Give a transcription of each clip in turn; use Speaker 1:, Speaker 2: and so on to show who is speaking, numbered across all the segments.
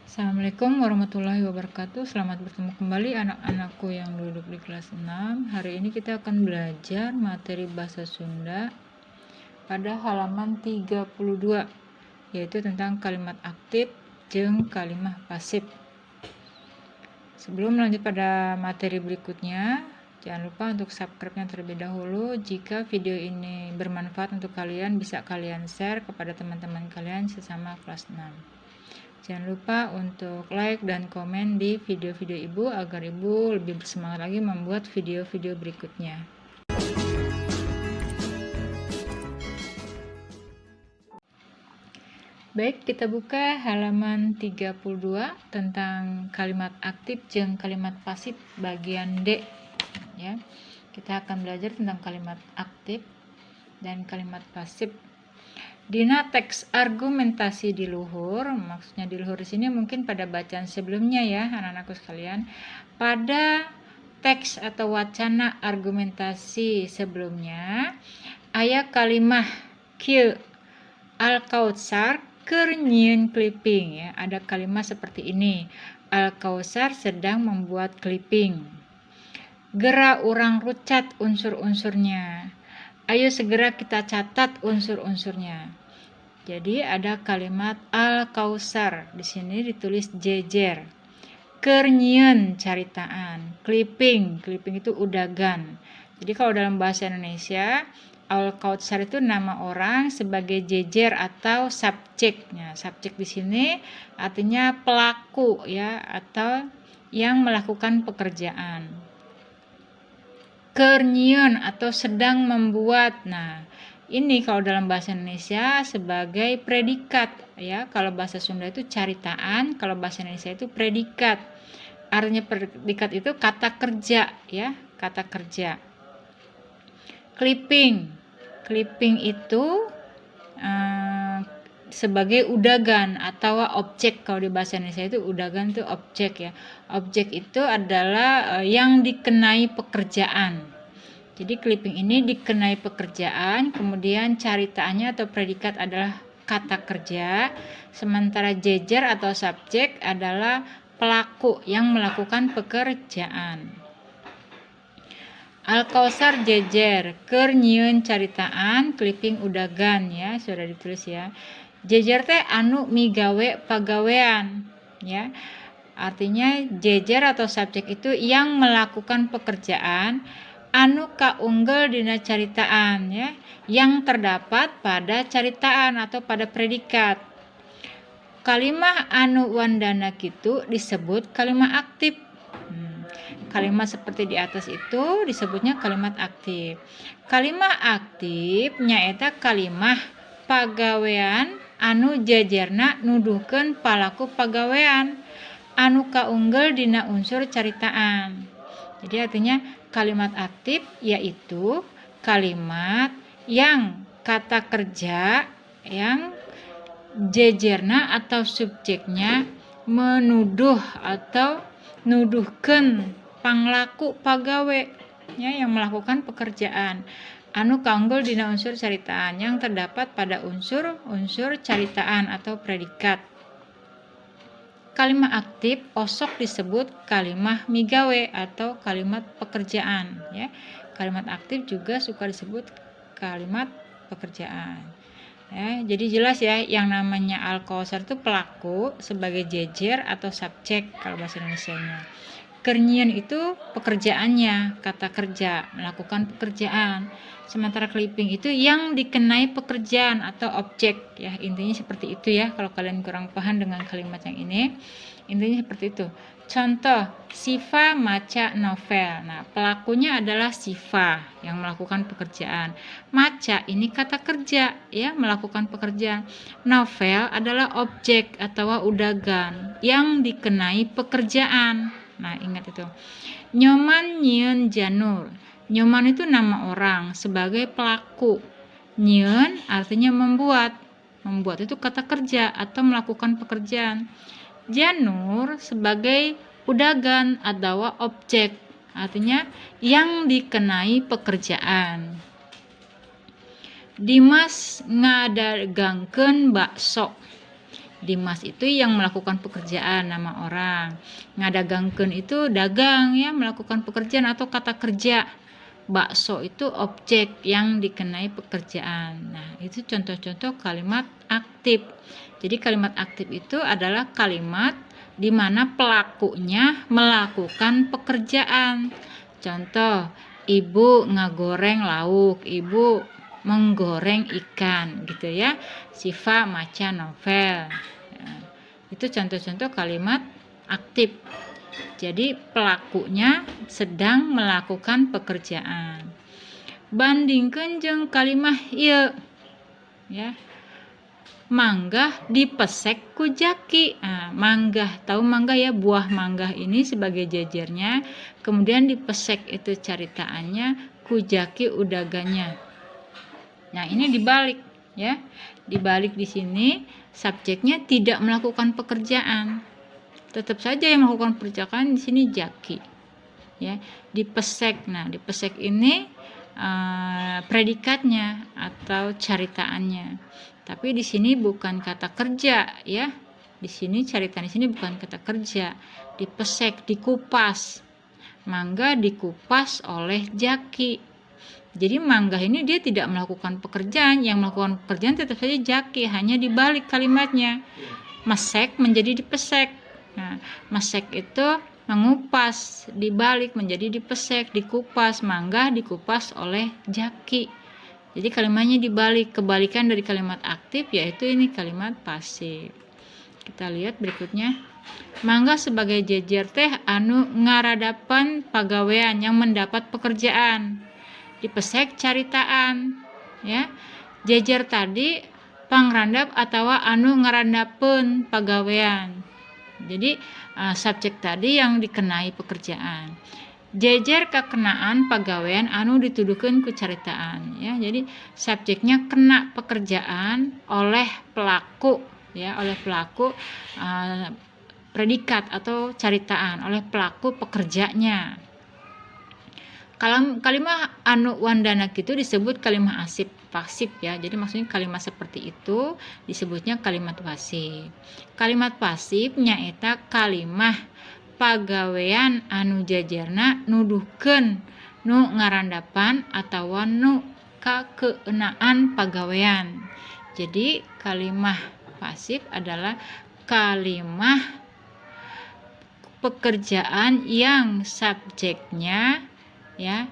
Speaker 1: Assalamualaikum warahmatullahi wabarakatuh. Selamat bertemu kembali anak-anakku yang duduk di kelas 6. Hari ini kita akan belajar materi bahasa Sunda pada halaman 32, yaitu tentang kalimat aktif jeung kalimat pasif. Sebelum lanjut pada materi berikutnya, jangan lupa untuk subscribe-nya terlebih dahulu. Jika video ini bermanfaat untuk kalian, bisa kalian share kepada teman-teman kalian sesama kelas 6. Jangan lupa untuk like dan komen di video-video Ibu agar Ibu lebih bersemangat lagi membuat video-video berikutnya. Baik, kita buka halaman 32 tentang kalimat aktif jeung kalimat pasif bagian D. Ya. Kita akan belajar tentang kalimat aktif dan kalimat pasif. Dina teks argumentasi di luhur, maksudnya di luhur di sini mungkin pada bacaan sebelumnya ya anak-anakku sekalian. Pada teks atau wacana argumentasi sebelumnya, aya kalimah kieu Al-Kautsar keur nyieun clipping ya. Ada kalimat seperti ini. Al-Kautsar sedang membuat clipping. Gera urang rucat unsur-unsurnya. Ayo segera kita catat unsur-unsurnya. Jadi ada kalimat Al-Kautsar, di sini ditulis jejer. Keur nyieun caritaan. Clipping itu udagan. Jadi kalau dalam bahasa Indonesia, Al-Kautsar itu nama orang sebagai jejer atau subjeknya. Subjek di sini artinya pelaku ya, atau yang melakukan pekerjaan. Keur nyieun atau sedang membuat. Nah, ini kalau dalam bahasa Indonesia sebagai predikat ya. Kalau bahasa Sunda itu caritaan, kalau bahasa Indonesia itu predikat. Artinya predikat itu kata kerja ya, kata kerja. Clipping itu sebagai udagan atau objek. Kalau di bahasa Indonesia itu udagan itu objek ya. Objek itu adalah yang dikenai pekerjaan. Jadi clipping ini dikenai pekerjaan, kemudian caritaannya atau predikat adalah kata kerja, sementara jejer atau subjek adalah pelaku yang melakukan pekerjaan. Al-Kautsar jejer, keur nyieun caritaan, clipping udagan ya, sudah ditulis ya. Jejer teh anu migawe pagawean ya. Artinya jejer atau subjek itu yang melakukan pekerjaan anu kaunggel dina caritaan ya, yang terdapat pada caritaan atau pada predikat. Kalimah anu wandana kitu disebut kalimat aktif. Kalimat seperti di atas itu disebutnya kalimat aktif. Kalimat aktif nyaeta kalimah pagawean anu jejerna nuduhkeun palaku pagawean anu kaunggel dina unsur caritaan. Jadi artinya kalimat aktif yaitu kalimat yang kata kerja yang jejerna atau subjeknya menuduh atau nuduhkeun panglaku pagawe ya, yang melakukan pekerjaan anu kaunggel dina unsur caritaan yang terdapat pada unsur caritaan atau predikat. Kalimat aktif osok disebut kalimat migawe atau kalimat pekerjaan ya. Kalimat aktif juga suka disebut kalimat pekerjaan. Ya, jadi jelas ya, yang namanya Al-Kautsar itu pelaku sebagai jejer atau subjek kalau bahasa Indonesianya. Keur nyieun itu pekerjaannya, kata kerja, melakukan pekerjaan. Sementara clipping itu yang dikenai pekerjaan atau objek ya. Intinya seperti itu ya. Kalau kalian kurang paham dengan kalimat yang ini, intinya seperti itu. Contoh, Siva maca novel. Nah, pelakunya adalah Siva yang melakukan pekerjaan. Maca ini kata kerja ya, melakukan pekerjaan. Novel adalah objek atau udagan yang dikenai pekerjaan. Nah, ingat itu. Nyoman nyieun janur. Nyoman itu nama orang sebagai pelaku. Nyieun artinya membuat. Membuat itu kata kerja atau melakukan pekerjaan. Janur sebagai udagan atau objek. Artinya yang dikenai pekerjaan. Dimas ngadagangkeun bakso. Dimas itu yang melakukan pekerjaan, nama orang. Ngadagangkeun itu dagang ya, melakukan pekerjaan atau kata kerja. Bakso itu objek yang dikenai pekerjaan. Nah, itu contoh-contoh kalimat aktif. Jadi kalimat aktif itu adalah kalimat di mana pelakunya melakukan pekerjaan. Contoh, ibu ngagoreng lauk, ibu menggoreng ikan gitu ya. Siva maca novel. Nah, itu contoh-contoh kalimat aktif. Jadi pelakunya sedang melakukan pekerjaan. Bandingkeun jeung kalimah ieu ya. Manggah dipesek ku jaki. Nah, manggah, tahu manggah ya, buah manggah ini sebagai jajarnya, kemudian dipesek itu caritaannya ku jaki udaganya. Nah, ini dibalik ya. Dibalik di sini subjeknya tidak melakukan pekerjaan. Tetap saja yang melakukan pekerjaan di sini jaki. Ya, dipesek. Nah, dipesek ini predikatnya atau caritaannya. Tapi di sini bukan kata kerja ya. Di sini carita di sini bukan kata kerja. Dipesek, dikupas. Mangga dikupas oleh jaki. Jadi mangga ini dia tidak melakukan pekerjaan, yang melakukan pekerjaan tetap saja jaki, hanya dibalik kalimatnya. Mesek menjadi dipesek. Nah, mesek itu mengupas, dibalik menjadi dipesek, dikupas, mangga dikupas oleh jaki. Jadi kalimatnya dibalik, kebalikan dari kalimat aktif yaitu ini kalimat pasif. Kita lihat berikutnya. Mangga sebagai jejer teh anu ngaradapan pagawean yang mendapat pekerjaan. Dipesek caritaan ya. Jejer tadi pangrandap atau anu ngarandapeun pagawean. Jadi subjek tadi yang dikenai pekerjaan. Jejer kekenaan pagawean anu dituduhkeun ku caritaan ya. Jadi subjeknya kena pekerjaan oleh pelaku ya, oleh pelaku predikat atau caritaan, oleh pelaku pekerjanya. Kalimah anu wandana gitu disebut kalimah pasif ya. Jadi maksudnya kalimat seperti itu disebutnya kalimat pasif. Kalimat pasif nyaeta kalimah pagawean anu jajarna nuduhkeun nu ngarandapan atawa nu kakeunaan pagawean. Jadi kalimah pasif adalah kalimah pekerjaan yang subjeknya ya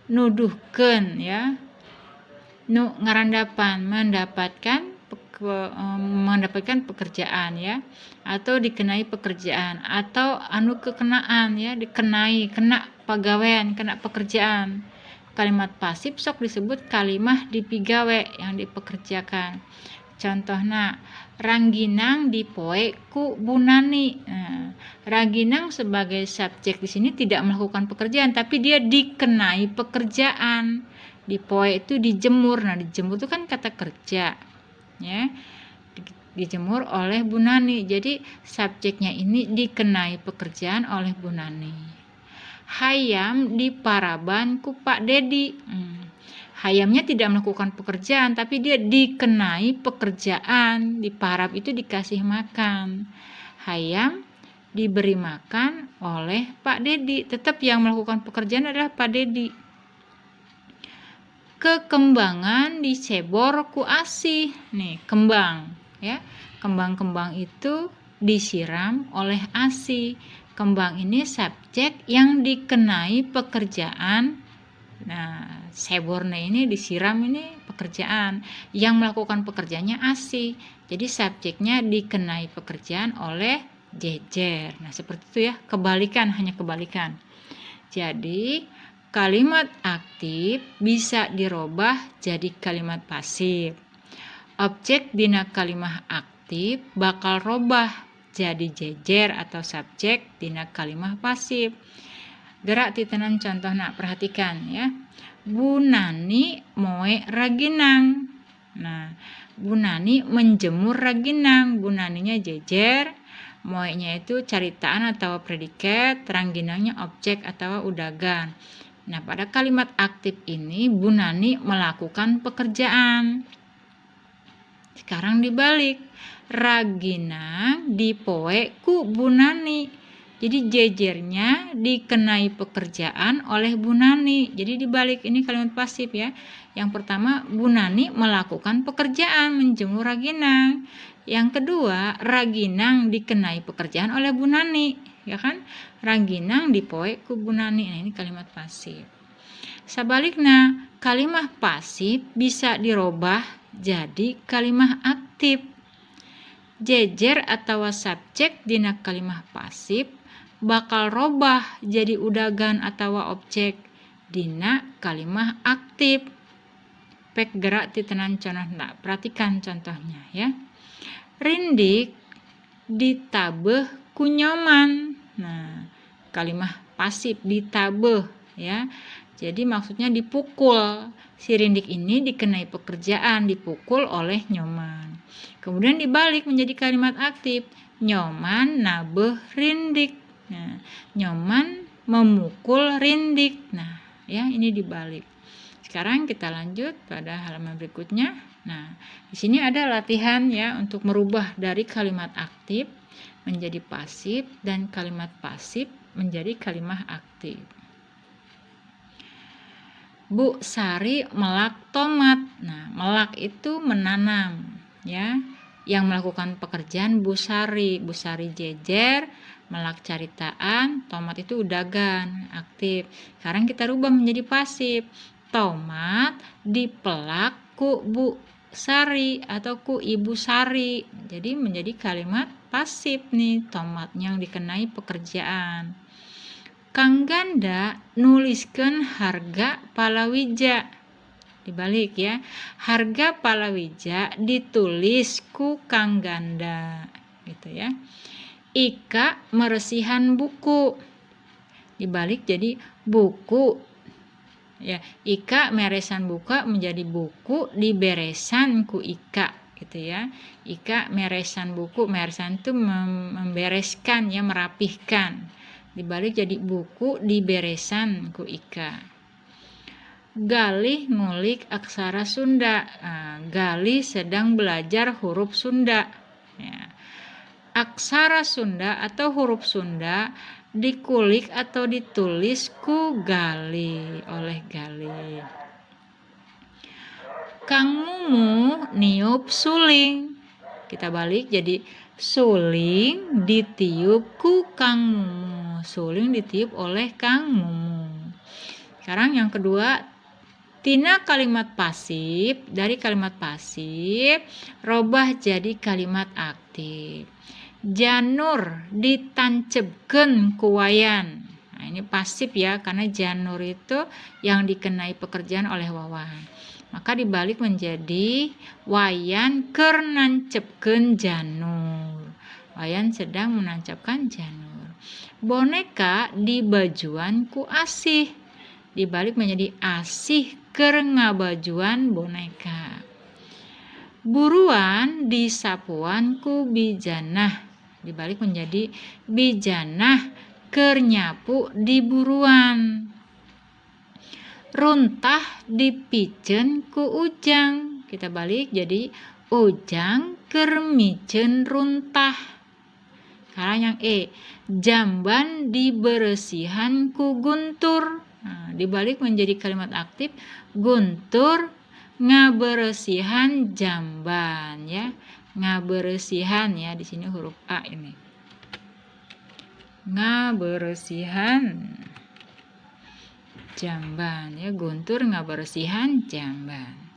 Speaker 1: nuduhkeun ya nu ngarandapan mendapatkan pekerjaan ya, atau dikenai pekerjaan, atau anu kekenaan ya, kena pagawean, kena pekerjaan. Kalimat pasif sok disebut kalimah dipigawe yang dipekerjakan. Contohna rangginang dipoe ku bunani. Nah, rangginang sebagai subjek di sini tidak melakukan pekerjaan, tapi dia dikenai pekerjaan. Dipoe itu dijemur. Nah, dijemur itu kan kata kerja. Ya. Dijemur oleh bunani. Jadi subjeknya ini dikenai pekerjaan oleh bunani. Hayam diparaban ku Pak Dedi. Hayamnya tidak melakukan pekerjaan, tapi dia dikenai pekerjaan. Diparab itu dikasih makan. Hayam diberi makan oleh Pak Dedi. Tetap yang melakukan pekerjaan adalah Pak Dedi. Kekembangan dicebor ku asih. Nih, kembang ya. Kembang-kembang itu disiram oleh asih. Kembang ini subjek yang dikenai pekerjaan. Nah, sebornya ini disiram ini pekerjaan. Yang melakukan pekerjaannya asih. Jadi subjeknya dikenai pekerjaan oleh jejer. Nah, seperti itu ya, kebalikan, hanya kebalikan. Jadi kalimat aktif bisa dirubah jadi kalimat pasif. Objek dina kalimah aktif bakal robah jadi jejer atau subjek dina kalimah pasif. Gerak titenan contohna, perhatikan ya. Bunani moe raginang. Nah, bunani menjemur raginang. Bunaninya jejer, moe-nya itu caritaan atau predikat, rangginangnya objek atau udagan. Nah, pada kalimat aktif ini bunani melakukan pekerjaan. Sekarang dibalik. raginang dipoe ku Bunani. Jadi jejernya dikenai pekerjaan oleh Bunani. Jadi dibalik ini kalimat pasif ya. Yang pertama, Bunani melakukan pekerjaan menjemur Raginang. Yang kedua, Raginang dikenai pekerjaan oleh Bunani, ya kan? Raginang dipoe ku Bunani. Nah, ini kalimat pasif. Sebaliknya, kalimat pasif bisa dirubah jadi kalimat aktif. Jejer atau subjek dina kalimat pasif bakal robah jadi udagan atau objek dina kalimat aktif. Pek gerak titenan contohna. Perhatikan contohnya ya. Rindik ditabeh ku nyoman. Nah, kalimat pasif ditabeh ya. Jadi maksudnya dipukul. Si Rindik ini dikenai pekerjaan, dipukul oleh Nyoman. Kemudian dibalik menjadi kalimat aktif. Nyoman nabeh Rindik. Nah, Nyoman memukul Rindik. Nah, ya ini dibalik. Sekarang kita lanjut pada halaman berikutnya. Nah, di sini ada latihan ya untuk merubah dari kalimat aktif menjadi pasif dan kalimat pasif menjadi kalimat aktif. Bu Sari melak tomat. Nah, melak itu menanam ya. Yang melakukan pekerjaan Bu Sari. Bu Sari jejer, melak caritaan, tomat itu udagan, aktif. Sekarang kita rubah menjadi pasif. Tomat dipelak ku Bu Sari atau ku Ibu Sari. Jadi menjadi kalimat pasif nih, tomat yang dikenai pekerjaan. Kang Ganda nuliskeun harga palawija. Dibalik ya. Harga palawija ditulis ku Kang Ganda. Gitu ya. Ika meresihan buku. Dibalik jadi buku. Ya, Ika meresan buku menjadi buku diberesan ku Ika gitu ya. Ika meresan buku, meresan itu membereskan ya, merapihkan. Dibalik jadi buku diberesan ku Ika. Galih ngulik aksara Sunda. Nah, Galih sedang belajar huruf Sunda. Ya. Aksara Sunda atau huruf Sunda dikulik atau ditulis ku Galih, oleh Galih. Kang Mumu niup suling. Kita balik jadi suling ditiup ku Kang Mumu. Suling ditiup oleh Kang Mumu. Sekarang yang kedua, tina kalimat pasif, dari kalimat pasif robah jadi kalimat aktif. Janur ditancepkeun ku Wayan. Nah, ini pasif ya, karena janur itu yang dikenai pekerjaan oleh Wawan. Maka dibalik menjadi Wayan keur nancepkeun janur. Wayan sedang menancapkan janur. Boneka di bajuan ku Asih. Dibalik menjadi Asih keur ngabajuan boneka. Buruan di sapuan ku Bijanah. Dibalik menjadi Bijanah keur nyapu di buruan. Runtah dipiceun ku Ujang. Kita balik jadi Ujang keur miceun runtah. Sekarang yang jamban diberesihan ku Guntur. Nah, dibalik menjadi kalimat aktif, Guntur ngaberesihan jamban ya. Ngaberesihan ya, di sini huruf A ini. Ngaberesihan jamban ya, Guntur ngaberesihan jamban.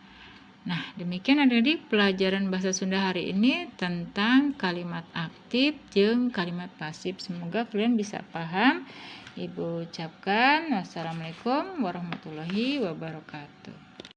Speaker 1: Nah, demikian adik-adik pelajaran bahasa Sunda hari ini tentang kalimat aktif jeung kalimat pasif. Semoga kalian bisa paham. Ibu ucapkan wassalamualaikum warahmatullahi wabarakatuh.